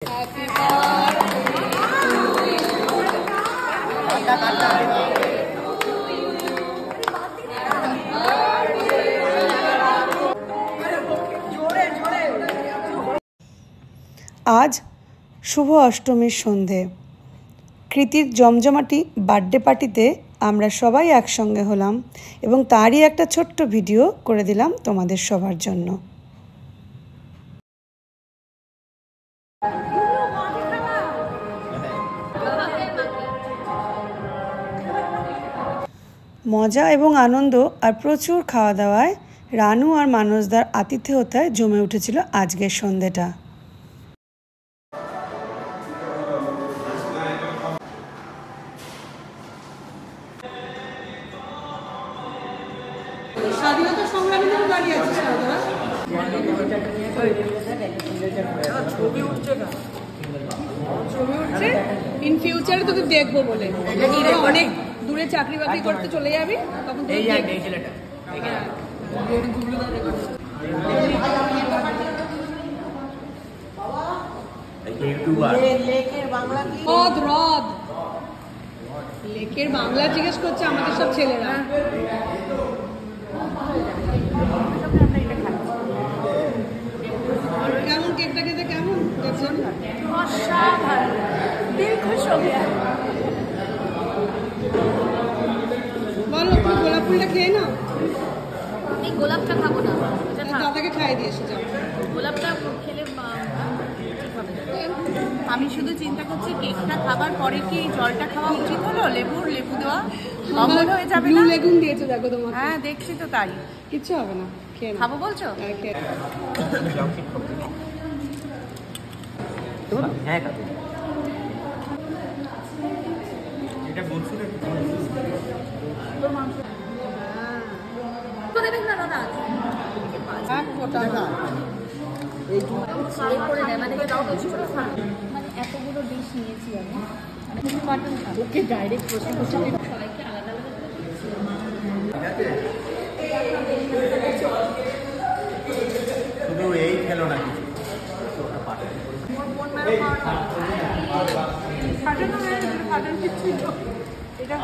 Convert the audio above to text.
Happy birthday আজ শুভ অষ্টমীর সন্ধে। কৃতির জমজমাটি বার্থডে পার্টিতে আমরা সবাই একসঙ্গে হলাম এবং তারই একটা ছোট্ট ভিডিও করে দিলাম তোমাদের সবার জন্য। মজা এবং আনন্দ আর প্রচুর খাওয়া দাওয়ায় রানু আর মানসদার আতিথেয়তায় জমে উঠেছিল আজকের সন্ধেটা। স্বাধীনতা সংগ্রামীদের দাঁড়িয়ে আছে ছবি উঠছে না, ছবি উঠছে ইন ফিউচারে তোকে দেখবো বলে। অনেক দূরে চাকরি বাকরি করতে চলে যাবি তখন ছেলেটা লেকের বাংলা জিজ্ঞেস করছে আমাদের সব ছেলেরা। কেমন কেকটা খেতে কেমন বলো, তুমি গোলাপ ফুলটা খেয়ে নাও। এই গোলাপটা খাবো না, দাদাকে খাইয়ে দিয়ে এসে যাও। গোলাপটা খেলে আমি শুধু চিন্তা করছি কেকটা খাবার পরে কি জলটা খাওয়া উচিত হলো? লেবু দেওয়া অম্বল হয়ে যাবে না? লেগুন দিয়েছো দেখো তোমাকে। হ্যাঁ দেখছি তো, তাই কিচ্ছু হবে না, খেয়ে খাবো বলছো? হ্যাঁ এটা বলছো তো দেবেন না দাদা, মানে এতগুলো ডিশ নিয়েছি আমি, ওকে ডাইরেক্ট প্রশ্ন করছি সবাইকে আলাদা আলাদা। শুধু এই খেলো না, এটা